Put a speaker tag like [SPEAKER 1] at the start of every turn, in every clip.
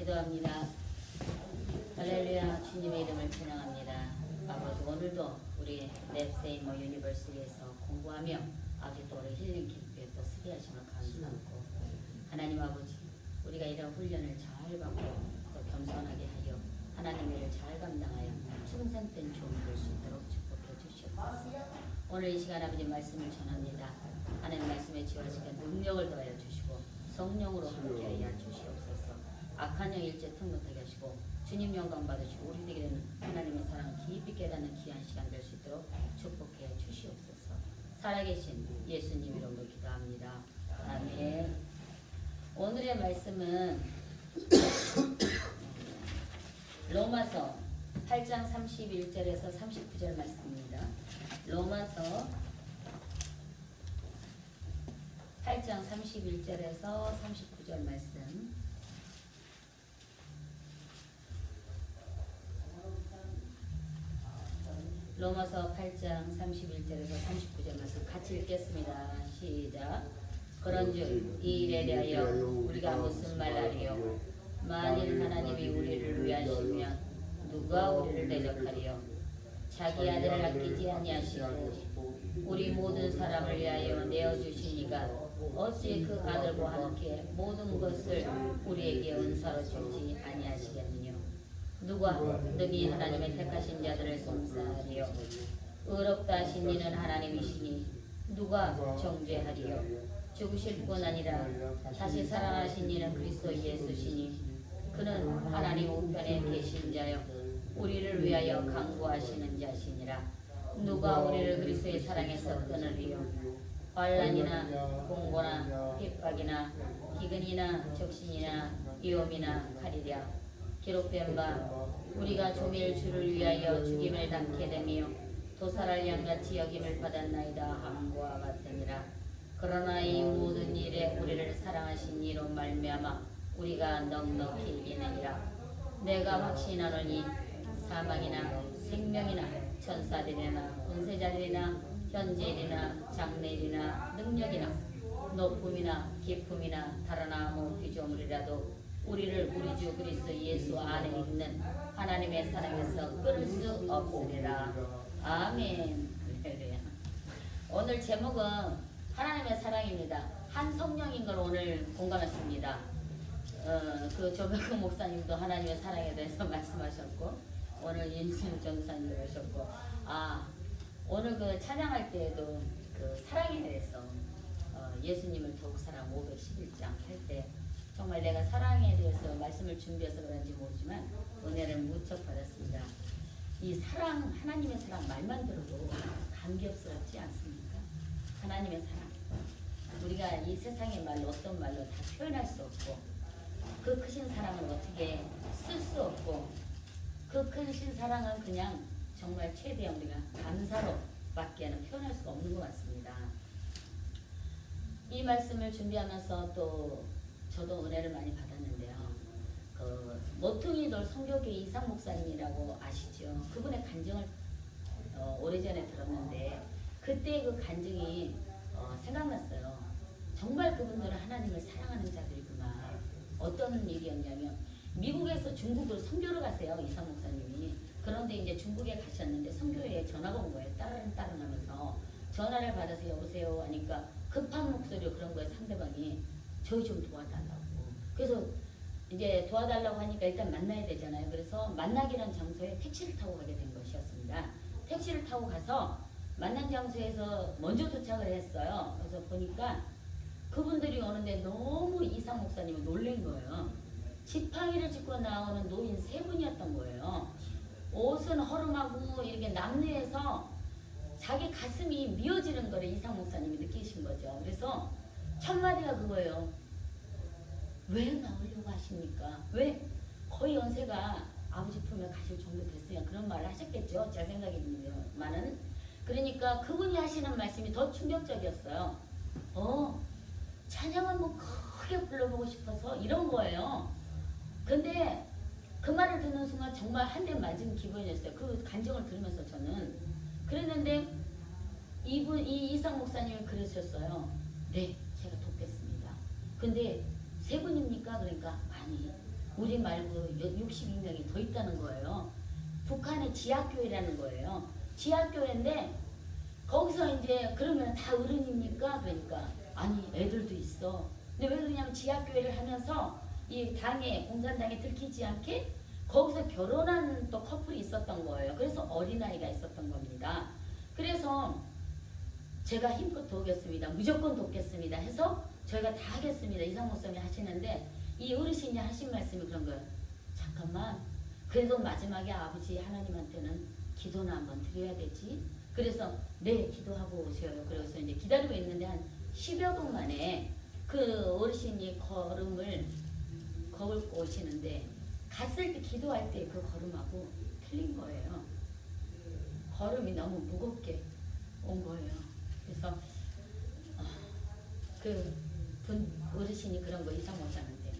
[SPEAKER 1] 기도합니다. 할렐루야. 주님의 이름을 찬양합니다. 아버지, 오늘도 우리 랩세이머 유니버시티에서 공부하며 아버지 또 우리 힐링 캠프에 또 수리하심을 감사하고, 하나님 아버지, 우리가 이런 훈련을 잘 받고 또 겸손하게 하여 하나님의 일을 잘 감당하여 충성된 종이 될 수 있도록 축복해 주시옵소서. 오늘 이 시간 아버지 말씀을 전합니다. 하나님 말씀에 지원하시는 능력을 더하여 주시고 성령으로 함께하여 주시옵소서. 악한 영 일제 틈 못하게 하시고 주님 영광 받으시고 우리 되게 되는 하나님의 사랑을 깊이 깨닫는 귀한 시간 될 수 있도록 축복해 주시옵소서. 살아계신 예수님 이름으로 기도합니다. 아멘. 오늘의 말씀은 로마서 8장 31절에서 39절 말씀입니다. 로마서 8장 31절에서 39절 말씀. 로마서 8장 31절에서 39절 말씀 같이 읽겠습니다. 시작. 그런즉 이 일에 대하여 우리가 무슨 말하리요? 만일 하나님이 우리를 위하시면 누가 우리를 대적하리요? 자기 아들을 아끼지 아니하시고 우리 모든 사람을 위하여 내어주신 이가 어찌 그 아들과 함께 모든 것을 우리에게 은사로 주지 아니하시겠느냐? 누가 능히 하나님의 택하신 자들을 송사하리요? 의롭다 하신 이는 하나님이시니 누가 정죄하리요? 죽으실 뿐 아니라 다시 살아나신 이는 그리스도 예수시니 그는 하나님 우편에 계신 자요 우리를 위하여 강구하시는 자시니라. 누가 우리를 그리스도의 사랑에서 끊으리요? 환난이나 공고나 핍박이나 기근이나 적신이나 위험이나 칼이랴. 기록된 바 우리가 조밀 주를 위하여 죽임을 당케 되며 도살할 양같이 여김을 받았나이다 함과 같으니라. 그러나 이 모든 일에 우리를 사랑하신 이로 말미암아 우리가 넉넉히 이기느니라. 내가 확신하노니 사망이나 생명이나 천사들이나 권세자들이나 현재일이나 장래일이나 능력이나 높음이나 깊음이나 다른 아무 피조물이라도 우리를 우리 주 그리스도 예수 안에 있는 하나님의 사랑에서 끊을 수 없으리라. 아멘. 오늘 제목은 하나님의 사랑입니다. 한 성령인 걸 오늘 공감했습니다. 그 조백훈 목사님도 하나님의 사랑에 대해서 말씀하셨고 오늘 윤순 전사님도 오셨고 오늘 그 찬양할 때에도 그 사랑에 대해서 예수님을 더욱 사랑 511장 할 때 정말 내가 사랑에 대해서 말씀을 준비해서 그런지 모르지만 은혜를 무척 받았습니다. 이 사랑, 하나님의 사랑 말만 들어도 감격스럽지 않습니까? 하나님의 사랑. 우리가 이 세상의 말로 어떤 말로 다 표현할 수 없고 그 크신 사랑을 어떻게 쓸 수 없고 그 크신 사랑은 그냥 정말 최대한 우리가 감사로 밖에는 표현할 수가 없는 것 같습니다. 이 말씀을 준비하면서 또 저도 은혜를 많이 받았는데요. 그 모퉁이돌 선교회 이상 목사님이라고 아시죠? 그분의 간증을 오래전에 들었는데 그때 그 간증이 생각났어요. 정말 그분들은 하나님을 사랑하는 자들이구나. 어떤 일이었냐면 미국에서 중국으로 선교를 가세요. 이상 목사님이. 그런데 이제 중국에 가셨는데 선교회에 전화가 온 거예요. 따르릉 하면서 전화를 받아서 여보세요 하니까 급한 목소리로 그런 거예요. 상대방이 저희 좀 도와달라고. 그래서 이제 도와달라고 하니까 일단 만나야 되잖아요. 그래서 만나기란 장소에 택시를 타고 가게 된 것이었습니다. 택시를 타고 가서 만난 장소에서 먼저 도착을 했어요. 그래서 보니까 그분들이 오는데 너무 이상 목사님이 놀란 거예요. 지팡이를 짚고 나오는 노인 3분이었던 거예요. 옷은 허름하고 이렇게 남루해서 자기 가슴이 미어지는 거를 이상 목사님이 느끼신 거죠. 그래서 첫 마디가 그거예요. 왜 나오려고 하십니까? 왜? 거의 연세가 아버지 품에 가실 정도 됐으니까 그런 말을 하셨겠죠. 제 생각이지만은. 그러니까 그분이 하시는 말씀이 더 충격적이었어요. 찬양 한번 크게 불러보고 싶어서 이런 거예요. 근데 그 말을 듣는 순간 정말 한 대 맞은 기분이었어요. 그 간증을 들으면서 저는. 그랬는데 이 이상 목사님이 그러셨어요. 네, 제가 돕겠습니다. 근데 3분입니까? 그러니까 아니 우리 말고 62명이 더 있다는 거예요. 북한의 지하교회라는 거예요. 지하교회인데 거기서 이제 그러면 다 어른입니까? 그러니까 아니 애들도 있어. 근데 왜 그러냐면 지하교회를 하면서 이 당에 공산당에 들키지 않게 거기서 결혼한 또 커플이 있었던 거예요. 그래서 어린아이가 있었던 겁니다. 그래서 제가 힘껏 돕겠습니다. 무조건 돕겠습니다. 해서 저희가 다 하겠습니다. 이상 목사님이 하시는데 이 어르신이 하신 말씀이 그런 거예요. 잠깐만 그래도 마지막에 아버지 하나님한테는 기도나 한번 드려야 되지. 그래서 네 기도하고 오셔요. 그래서 이제 기다리고 있는데 한 10여 분 만에 그 어르신이 걸음을 걸고 오시는데 갔을 때 기도할 때 그 걸음하고 틀린 거예요. 걸음이 너무 무겁게 온 거예요. 그래서 그 분 어르신이 그런 거 이상 목사한테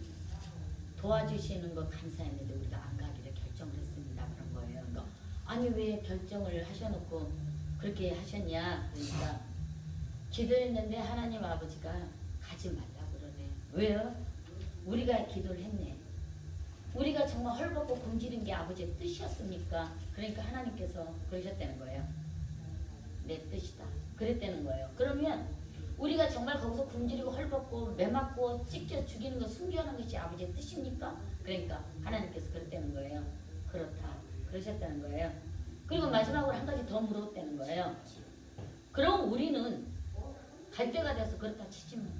[SPEAKER 1] 도와주시는 거 감사했는데 우리가 안 가기로 결정을 했습니다. 그런 거예요. 그러니까 아니 왜 결정을 하셔놓고 그렇게 하셨냐. 그러니까 기도했는데 하나님 아버지가 가지 말라고 그러네. 왜요? 우리가 기도를 했네. 우리가 정말 헐벗고 굶주린 게 아버지의 뜻이었습니까? 그러니까 하나님께서 그러셨다는 거예요. 내 뜻이다. 그랬다는 거예요. 그러면 우리가 정말 거기서 굶주리고 헐벗고 매맞고 찢겨 죽이는 거 숨겨하는 것이 아버지의 뜻입니까? 그러니까 하나님께서 그랬다는 거예요. 그렇다. 그러셨다는 거예요. 그리고 마지막으로 한 가지 더 물었다는 거예요. 그럼 우리는 갈 때가 돼서 그렇다 치지만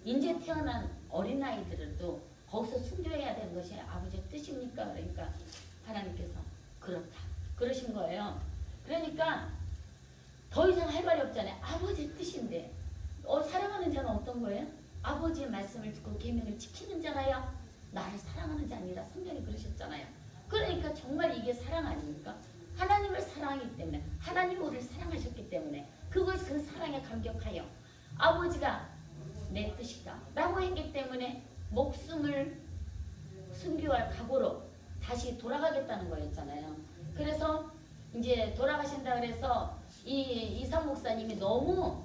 [SPEAKER 1] 이제 태어난 어린아이들도 거기서 순교해야 되는 것이 아버지의 뜻입니까? 그러니까 하나님께서 그렇다. 그러신 거예요. 그러니까 더 이상 할 말이 없잖아요. 아버지의 뜻인데 사랑하는 자는 어떤 거예요? 아버지의 말씀을 듣고 계명을 지키는 자라요. 나를 사랑하는 자 아니라 성경이 그러셨잖아요. 그러니까 정말 이게 사랑 아닙니까? 하나님을 사랑하기 때문에 하나님 우리를 사랑하셨기 때문에 그것이 그 사랑에 감격하여 아버지가 내 뜻이다 라고 했기 때문에 목숨을 순교할 각오로 다시 돌아가겠다는 거였잖아요. 그래서 이제 돌아가신다 그래서 이상 목사님이 너무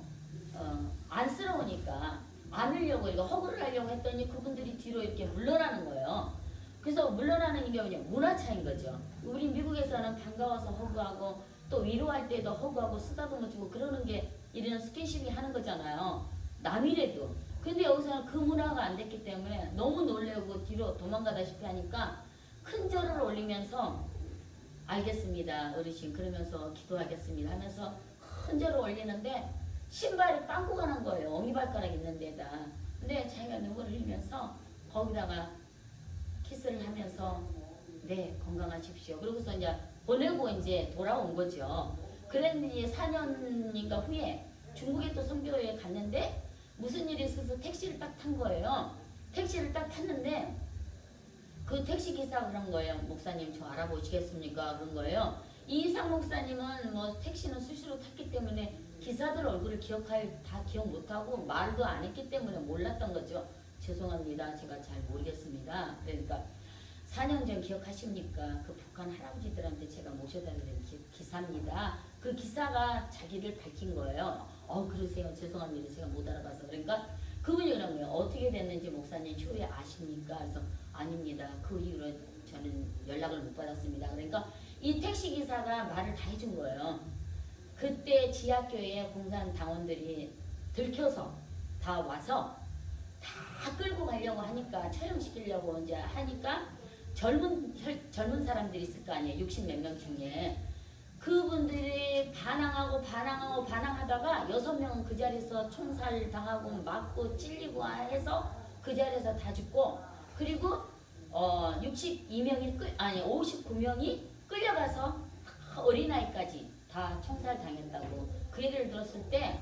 [SPEAKER 1] 안쓰러우니까 안으려고 이거 허구를 하려고 했더니 그분들이 뒤로 이렇게 물러나는 거예요. 그래서 물러나는 게 뭐냐 문화 차이인 거죠. 우리 미국에서는 반가워서 허구하고 또 위로할 때도 허구하고 쓰다듬어 주고 그러는 게 이런 스킨십이 하는 거잖아요. 남이래도. 근데 여기서는 그 문화가 안 됐기 때문에 너무 놀래고 뒤로 도망가다시피 하니까 큰 절을 올리면서 알겠습니다 어르신 그러면서 기도하겠습니다 하면서 큰 절을 올리는데 신발이 빵꾸가 난 거예요. 엉이발가락 있는 데다. 근데 자기가 눈물을 흘리면서 거기다가 키스를 하면서 네 건강하십시오. 그러고서 이제 보내고 이제 돌아온 거죠. 그랬는데 4년인가 후에 중국에 또 선교회에 갔는데 무슨 일이 있어서 택시를 딱 탄 거예요. 택시를 딱 탔는데 그 택시 기사가 그런 거예요. 목사님 저 알아보시겠습니까? 그런 거예요. 이상 목사님은 뭐 택시는 수시로 탔기 때문에 기사들 얼굴을 다 기억 못하고 말도 안 했기 때문에 몰랐던 거죠. 죄송합니다. 제가 잘 모르겠습니다. 그러니까 4년 전 기억하십니까? 그 북한 할아버지들한테 제가 모셔다 드린 기사입니다. 그 기사가 자기를 밝힌 거예요. 그러세요. 죄송합니다. 제가 못 알아봐서. 그러니까 그분이 그런 거예요. 어떻게 됐는지 목사님 추후에 아십니까? 그래서 아닙니다. 그 이후로 저는 연락을 못 받았습니다. 그러니까 이 택시기사가 말을 다 해준 거예요. 그때 지하교회 공산당원들이 들켜서 다 와서 다 끌고 가려고 하니까 촬영시키려고 이제 하니까 젊은 사람들이 있을 거 아니에요. 60 몇 명 중에. 그분들이 반항하다가 6명은 그 자리에서 총살 당하고 맞고 찔리고 해서 그 자리에서 다 죽고 그리고 59명이 끌려가서 어린아이까지 다 총살 당했다고 그 얘기를 들었을 때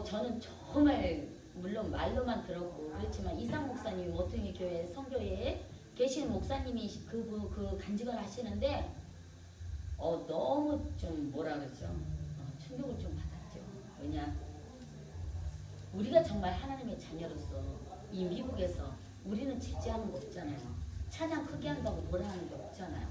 [SPEAKER 1] 저는 정말 물론 말로만 들었고 그렇지만 이상 목사님이 모퉁이 교회 성교회에 계신 목사님이 그 간직을 하시는데 너무 좀 뭐라 그러죠? 충격을 좀 받았죠. 왜냐? 우리가 정말 하나님의 자녀로서 이 미국에서 우리는 제재하는 거 없잖아요. 찬양 크게 한다고 뭐라 하는 게 없잖아요.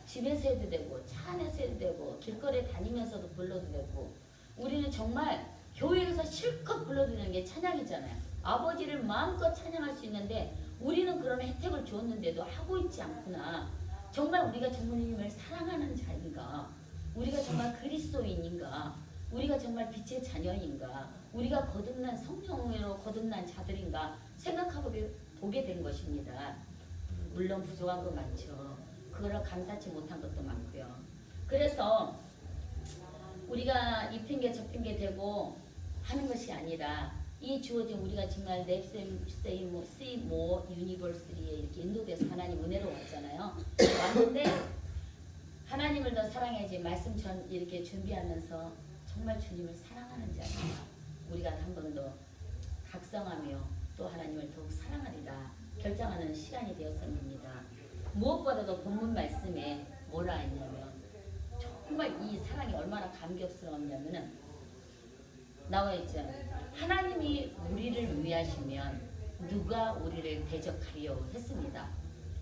[SPEAKER 1] 집에서 해도 되고 차 안에서 해도 되고 길거리에 다니면서도 불러도 되고 우리는 정말 교회에서 실컷 불러드리는 게 찬양이잖아요. 아버지를 마음껏 찬양할 수 있는데 우리는 그런 혜택을 주었는데도 하고 있지 않구나. 정말 우리가 주님을 사랑하는 자인가? 우리가 정말 그리스도인인가? 우리가 정말 빛의 자녀인가? 우리가 거듭난 성령으로 거듭난 자들인가? 생각해보게 된 것입니다. 물론 부족한 거 많죠. 그걸 감사치 못한 것도 많고요. 그래서 우리가 이 핑계 저 핑계 대고 하는 것이 아니라 이 주어진 우리가 정말 nep세모 유니버스리에 이렇게 인도돼서 하나님 은혜로 왔잖아요. 왔는데 하나님을 더 사랑해야지 말씀 전 이렇게 준비하면서 정말 주님을 사랑하는 자입니다. 우리가 한 번 더 각성하며 또 하나님을 더욱 사랑하리라 결정하는 시간이 되었습니다. 무엇보다도 본문 말씀에 뭐라 했냐면 정말 이 사랑이 얼마나 감격스러웠냐면은 나와 있죠. 하나님이 우리를 위하시면 누가 우리를 대적하리요 했습니다.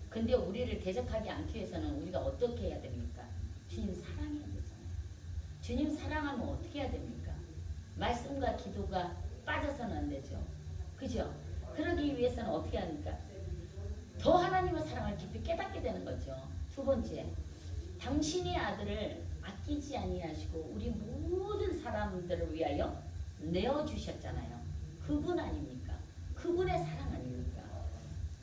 [SPEAKER 1] 근데 우리를 대적하지 않기 위해서는 우리가 어떻게 해야 됩니까? 주님 사랑해야 되잖아요. 주님 사랑하면 어떻게 해야 됩니까? 말씀과 기도가 빠져서는 안 되죠. 그죠? 그러기 위해서는 어떻게 합니까? 더 하나님의 사랑을 깊이 깨닫게 되는 거죠. 두 번째, 당신의 아들을 아끼지 아니하시고 우리 모든 사람들을 위하여 내어주셨잖아요. 그분 아닙니까? 그분의 사랑 아닙니까?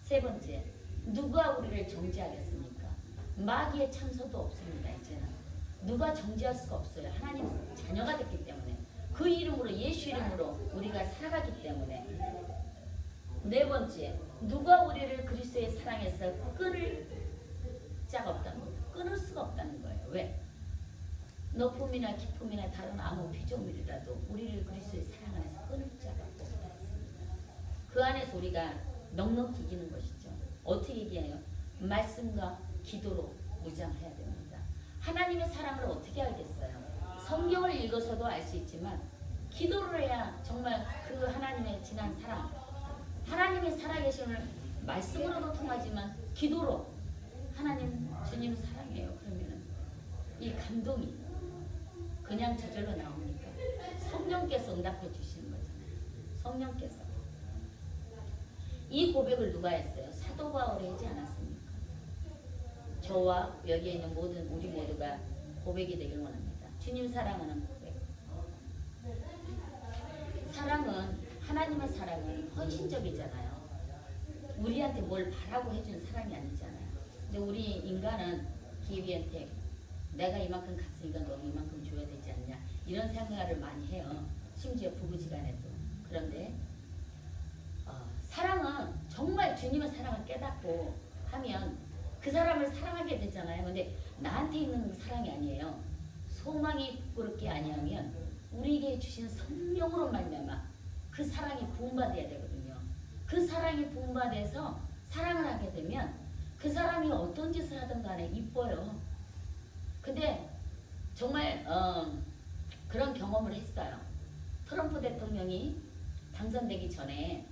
[SPEAKER 1] 세 번째, 누가 우리를 정죄하겠습니까? 마귀의 참소도 없습니다. 이제는 누가 정죄할 수가 없어요. 하나님 자녀가 됐기 때문에 그 이름으로 예수 이름으로 우리가 살아가기 때문에. 네 번째, 누가 우리를 그리스도의 사랑에서 끊을 자가 없다는 거예요. 끊을 수가 없다는 거예요. 왜? 높음이나 깊음이나 다른 아무 피조물이라도 우리를 그리스도의 사랑 안에서 끊을 자가 없다 했습니다. 그 안에서 우리가 넉넉히 이기는 것이죠. 어떻게 이겨요? 말씀과 기도로 무장해야 됩니다. 하나님의 사랑을 어떻게 알겠어요? 성경을 읽어서도 알 수 있지만 기도를 해야 정말 그 하나님의 진한 사랑, 하나님의 살아계심을 말씀으로도 통하지만 기도로 하나님 주님 사랑해요. 그러면은 이 감동이 그냥 저절로 나옵니까? 성령께서 응답해 주시는 거잖아요. 성령께서. 이 고백을 누가 했어요? 사도 바울이 하지 않았습니까? 저와 여기에 있는 모든 우리 모두가 고백이 되길 원합니다. 주님 사랑하는 고백. 사랑은 하나님의 사랑은 헌신적이잖아요. 우리한테 뭘 바라고 해준 사랑이 아니잖아요. 근데 우리 인간은 기회한테 내가 이만큼 갔으니까 너 이만큼 줘야 되지 않냐 이런 생각을 많이 해요. 심지어 부부지간에도. 그런데 사랑은 정말 주님의 사랑을 깨닫고 하면 그 사람을 사랑하게 되잖아요. 근데 나한테 있는 사랑이 아니에요. 소망이 부끄럽게 아니하면 우리에게 주신 성령으로 말미암아 그 사랑이 부음받아야 되거든요. 그 사랑이 부음받아서 사랑을 하게 되면 그 사람이 어떤 짓을 하든 간에 이뻐요. 근데 정말 그런 경험을 했어요. 트럼프 대통령이 당선되기 전에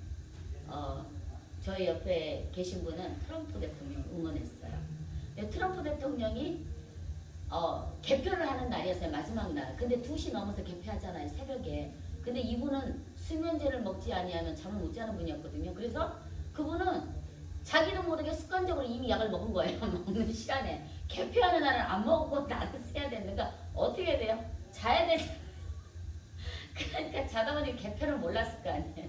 [SPEAKER 1] 저희 옆에 계신 분은 트럼프 대통령을 응원했어요. 트럼프 대통령이 개표를 하는 날이었어요. 마지막 날. 근데 2시 넘어서 개표하잖아요. 새벽에. 근데 이분은 수면제를 먹지 아니하면 잠을 못 자는 분이었거든요. 그래서 그분은 자기도 모르게 습관적으로 이미 약을 먹은 거예요. 먹는 시간에. 개표하는 날은 안 먹고 나를 새야 되는가 어떻게 해야 돼요? 자야 되죠. 그러니까 자다 보니 개표를 몰랐을 거 아니에요.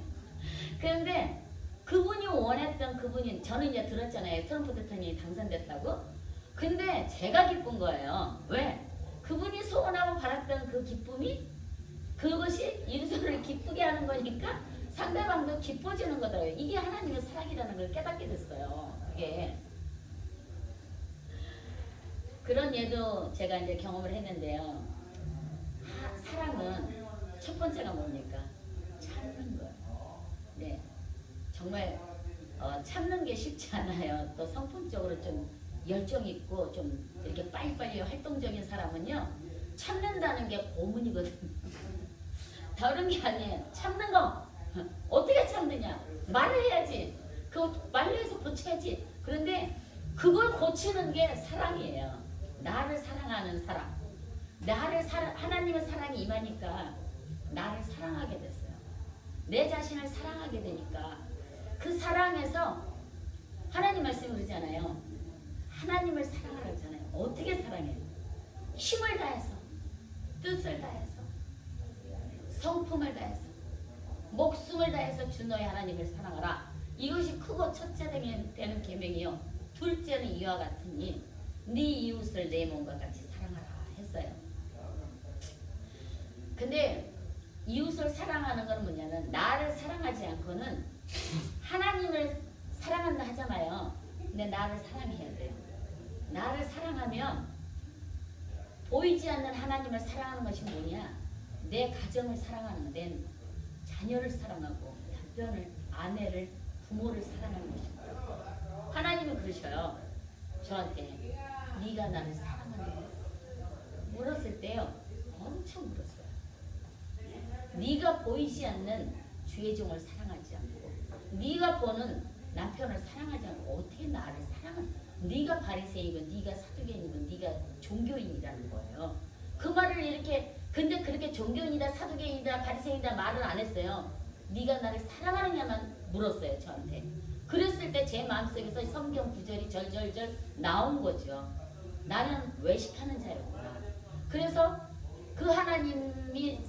[SPEAKER 1] 그런데 그분이 원했던 그분이 저는 이제 들었잖아요. 트럼프 대통령이 당선됐다고. 근데 제가 기쁜 거예요. 왜? 그분이 소원하고 바랐던 그 기쁨이 그것이 인생을 기쁘게 하는 거니까 상대방도 기뻐지는 거더라고요. 이게 하나님의 사랑이라는 걸 깨닫게 됐어요. 그게. 그런 예도 제가 이제 경험을 했는데요. 사랑은 첫 번째가 뭡니까? 참는 거예요. 네. 정말 참는 게 쉽지 않아요. 또 성품적으로 좀 열정 있고 좀 이렇게 빨리빨리 활동적인 사람은요. 참는다는 게 고문이거든요. 다른 게 아니에요. 참는 거. 어떻게 참느냐? 말을 해야지. 그 말을 해서 고쳐야지. 그런데 그걸 고치는 게 사랑이에요. 나를 사랑하는 사랑. 하나님의 사랑이 임하니까 나를 사랑하게 됐어요. 내 자신을 사랑하게 되니까 그 사랑에서 하나님 말씀이 그러잖아요. 하나님을 사랑하라 하잖아요. 어떻게 사랑해요? 힘을 다해서, 뜻을 다해서, 성품을 다해서, 목숨을 다해서 주 너의 하나님을 사랑하라. 이것이 크고 첫째 되는 계명이요. 둘째는 이와 같으니 네 이웃을 내 몸과 같이 사랑하라 했어요. 근데 이웃을 사랑하는 건 뭐냐면 나를 사랑하지 않고는 하나님을 사랑한다 하잖아요. 근데 나를 사랑해야 돼요. 나를 사랑하면 보이지 않는 하나님을 사랑하는 것이 뭐냐? 내 가정을 사랑하는, 내 자녀를 사랑하고 남편을, 아내를, 부모를 사랑하는 것입니다. 하나님은 그러셔요. 저한테 네가 나를 사랑하느냐 물었을 때요. 엄청 물었어요. 네가 보이지 않는 주의 종을 사랑하지 않고 네가 보는 남편을 사랑하지 않고 어떻게 나를 사랑하냐? 네가 바리새인이고 네가 사두개인이고 네가 종교인이라는 거예요. 그 말을 이렇게 근데 그렇게 종교인이다 사두개인이다 바리새인이다 말을 안 했어요. 네가 나를 사랑하느냐만 물었어요 저한테. 그랬을 때 제 마음속에서 성경 구절이 절절절 나온 거죠. 나는 외식하는 자였구나. 그래서 그 하나님이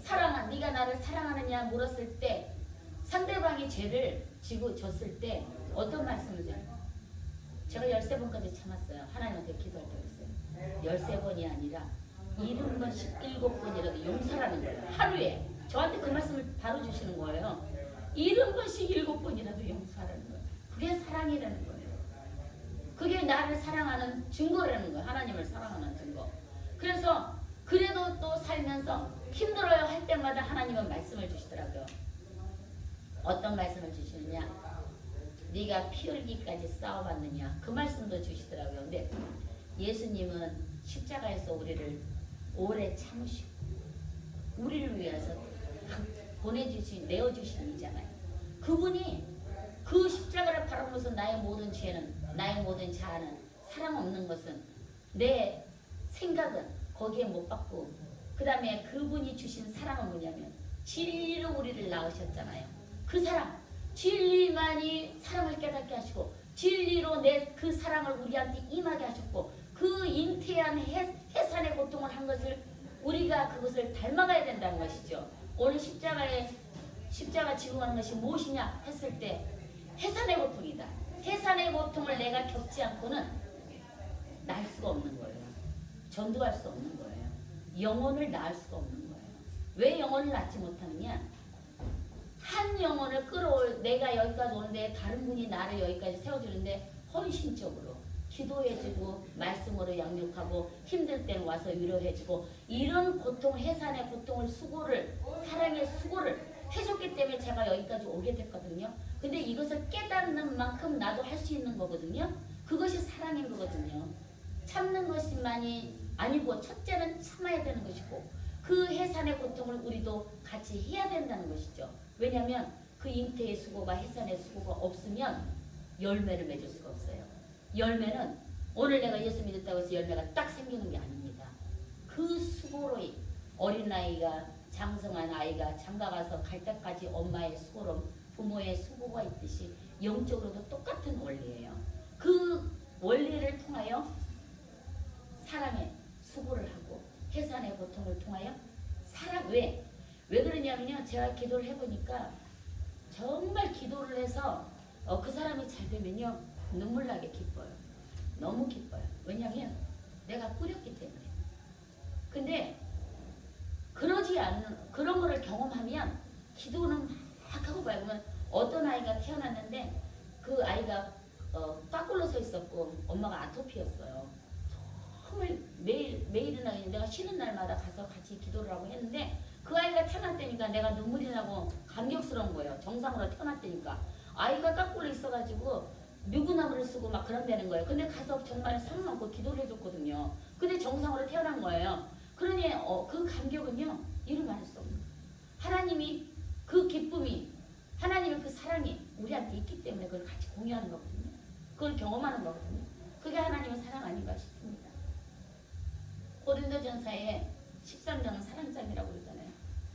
[SPEAKER 1] 네가 나를 사랑하느냐 물었을 때 상대방이 죄를 지고 졌을 때 어떤 말씀을 해요? 제가 13번까지 참았어요. 하나님한테 기도할 때 그랬어요. 13번이 아니라 70번, 17번이라도 용서라는 거예요. 하루에. 저한테 그 말씀을 바로 주시는 거예요. 70번씩 7번이라도 용서하라는 거예요. 그게 사랑이라는 거예요. 그게 나를 사랑하는 증거라는 거예요. 하나님을 사랑하는 증거. 그래서 그래도 또 살면서 힘들어요 할 때마다 하나님은 말씀을 주시더라고요. 어떤 말씀을 주시느냐? 네가 피 흘기까지 싸워봤느냐? 그 말씀도 주시더라고요. 근데 예수님은 십자가에서 우리를 오래 참으시고 우리를 위해서 내어주신 이잖아요. 그분이 그 십자가를 바라보면서 나의 모든 죄는, 나의 모든 자아는, 사랑 없는 것은, 내 생각은 거기에 못 받고, 그 다음에 그분이 주신 사랑은 뭐냐면 진리로 우리를 낳으셨잖아요. 그 사랑, 진리만이 사랑을 깨닫게 하시고 진리로 내 그 사랑을 우리한테 임하게 하셨고 그 잉태한 해산의 고통을 한 것을 우리가 그것을 닮아가야 된다는 것이죠. 오늘 십자가 지고 가는 것이 무엇이냐 했을 때 해산의 고통이다. 해산의 고통을 내가 겪지 않고는 날 수가 없는 거예요. 전도할 수 없는 거예요. 영혼을 낳을 수가 없는 거예요. 왜 영혼을 낳지 못하느냐? 한 영혼을 끌어올 내가 여기까지 오는데 다른 분이 나를 여기까지 세워주는데 헌신적으로 기도해주고 말씀으로 양육하고 힘들 때는 와서 위로해주고 이런 고통, 해산의 고통을 수고를 사랑의 수고를 해줬기 때문에 제가 여기까지 오게 됐거든요. 근데 이것을 깨닫는 만큼 나도 할 수 있는 거거든요. 그것이 사랑인 거거든요. 참는 것만이 아니고 첫째는 참아야 되는 것이고 그 해산의 고통을 우리도 같이 해야 된다는 것이죠. 왜냐하면 그 잉태의 수고가 해산의 수고가 없으면 열매를 맺을 수가 없어요. 열매는 오늘 내가 예수 믿었다고 해서 열매가 딱 생기는 게 아닙니다. 그 수고로 어린아이가 장성한 아이가 장가가서 갈 때까지 엄마의 수고로 부모의 수고가 있듯이 영적으로도 똑같은 원리예요. 그 원리를 통하여 사랑의 수고를 하고 해산의 고통을 통하여 사랑 왜 그러냐면요. 제가 기도를 해보니까 정말 기도를 해서 그 사람이 잘 되면요. 눈물 나게 기뻐요. 너무 기뻐요. 왜냐하면 내가 꾸렸기 때문에. 근데 그러지 않는 그런 거를 경험하면 기도는 막 하고 말고는 어떤 아이가 태어났는데 그 아이가 까꿀로 서 있었고 엄마가 아토피였어요. 정말 매일이나 내가 쉬는 날마다 가서 같이 기도를 하고 했는데 그 아이가 태어났다니까 내가 눈물이 나고 감격스러운 거예요. 정상으로 태어났다니까. 아이가 까꿀로 있어가지고 누구나무를 쓰고 막 그런다는 거예요. 근데 가서 정말 손 얹고 기도를 해줬거든요. 근데 정상으로 태어난 거예요. 그러니 그 감격은요. 이루 말할 수 없는 거예요. 하나님이 그 기쁨이 하나님의 그 사랑이 우리한테 있기 때문에 그걸 같이 공유하는 거거든요. 그걸 경험하는 거거든요. 그게 하나님의 사랑 아닌가 싶습니다. 고린도전서에 13장은 사랑장이라고 그러잖아요.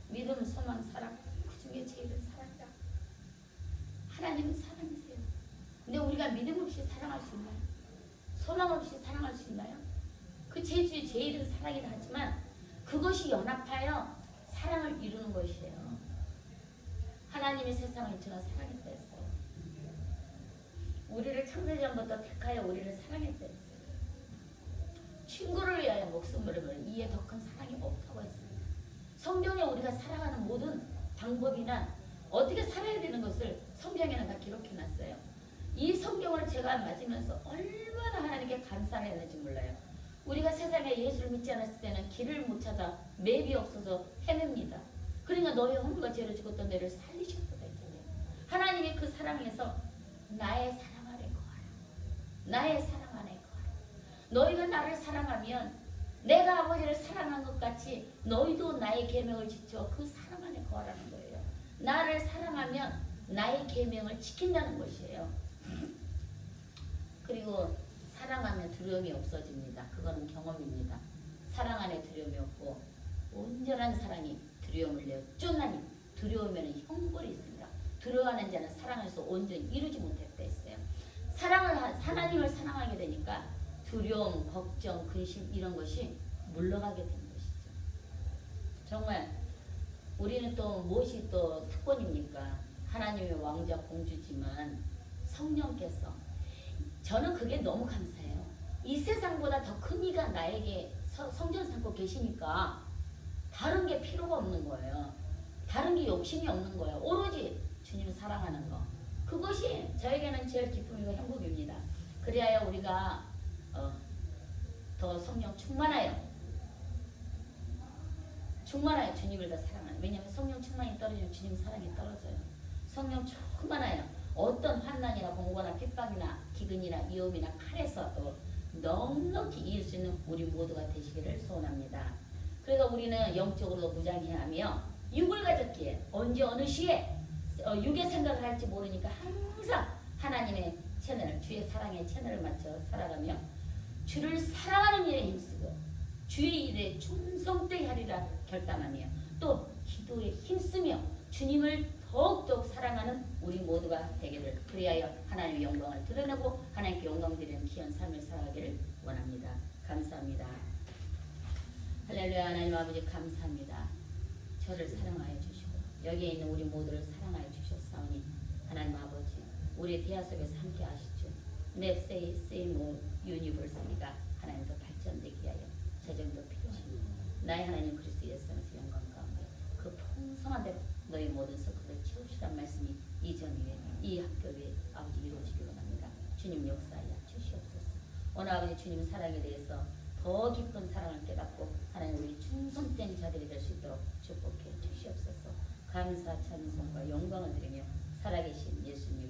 [SPEAKER 1] 믿음, 소망, 사랑 그 중에 제일 사랑장. 하나님은 사랑이세요. 근데 우리가 믿음 없이 사랑할 수 있나요? 소망 없이 사랑할 수 있나요? 그 제주의 제일은 사랑이라 하지만 그것이 연합하여 사랑을 이루는 것이에요. 하나님이 세상을 이처럼 사랑했다 했어요. 우리를 창세전부터 택하여 우리를 사랑했다 했어요. 친구를 위하여 목숨을 버리면 이에 더 큰 사랑이 없다고 했습니다. 성경에 우리가 살아가는 모든 방법이나 어떻게 살아야 되는 것을 성경에는 다 기록해놨어요. 이 성경을 제가 맞으면서 얼마나 하나님께 감사해야 하는지 몰라요. 우리가 세상에 예수를 믿지 않았을 때는 길을 못 찾아 맵이 없어서 헤맵니다. 그러니까 너의 허물과 죄로 죽었던 너를 살리셨다 했잖아요. 하나님의 그 사랑에서 나의 사랑 안에 거하라. 나의 사랑 안에 거하라. 너희가 나를 사랑하면 내가 아버지를 사랑한 것 같이 너희도 나의 계명을 지켜 그 사랑 안에 거하라는 거예요. 나를 사랑하면 나의 계명을 지킨다는 것이에요. 그리고 사랑하면 두려움이 없어집니다. 그거는 경험입니다. 사랑 안에 두려움이 없고 온전한 사랑이 두려움을 내어 쫓나니 두려우면 형벌이 있습니다. 두려워하는 자는 사랑에서 온전히 이루지 못했다 했어요. 하나님을 사랑하게 되니까 두려움, 걱정, 근심 이런 것이 물러가게 되는 것이죠. 정말 우리는 또 무엇이 또 특권입니까? 하나님의 왕자 공주지만 성령께서 저는 그게 너무 감사해요. 이 세상보다 더 큰 이가 나에게 성전 삼고 계시니까 다른 게 필요가 없는 거예요. 다른 게 욕심이 없는 거예요. 오로지 주님을 사랑하는 거. 그것이 저에게는 제일 기쁨이고 행복입니다. 그리하여 우리가 더 성령 충만하여 주님을 더 사랑하는. 왜냐하면 성령 충만이 떨어지면 주님 사랑이 떨어져요. 성령 충만하여 어떤 환난이나 공고나 핍박이나 기근이나 위험이나 칼에서도 넉넉히 이길 수 있는 우리 모두가 되시기를 소원합니다. 그래서 우리는 영적으로도 무장해야 하며 육을 가졌기에 언제 어느 시에 육의 생각을 할지 모르니까 항상 하나님의 채널, 주의 사랑의 채널을 맞춰 살아가며 주를 사랑하는 일에 힘쓰고 주의 일에 충성되게 하리라 결단하며 또 기도에 힘쓰며 주님을 더욱더욱 사랑하는 우리 모두가 되기를, 그리하여 하나님의 영광을 드러내고 하나님께 영광 드리는 귀한 삶을 살아가기를 원합니다. 감사합니다. 할렐루야. 하나님 아버지 감사합니다. 저를 사랑하여 주시고 여기에 있는 우리 모두를 사랑하여 주셨사오니 하나님 아버지 우리 대화 속에서 함께 하시죠. 넷세이 세이모 유니버스가 하나님 더 발전되게 하여 재정도 필요합니다. 나의 하나님 그리스도 예수님의 영광 가운데 그 풍성한 대로 너희 모든 석들을 채우시란 말씀이 이 전 위에 이 학교 위에 아버지 이루어지기를 원합니다. 주님 역사하여 주시옵소서. 오늘 아버지 주님 사랑에 대해서 더 깊은 사랑을 깨닫고 하나님 우리 충성된 자들이 될 수 있도록 축복해 주시옵소서. 감사 찬송과 영광을 드리며 살아계신 예수님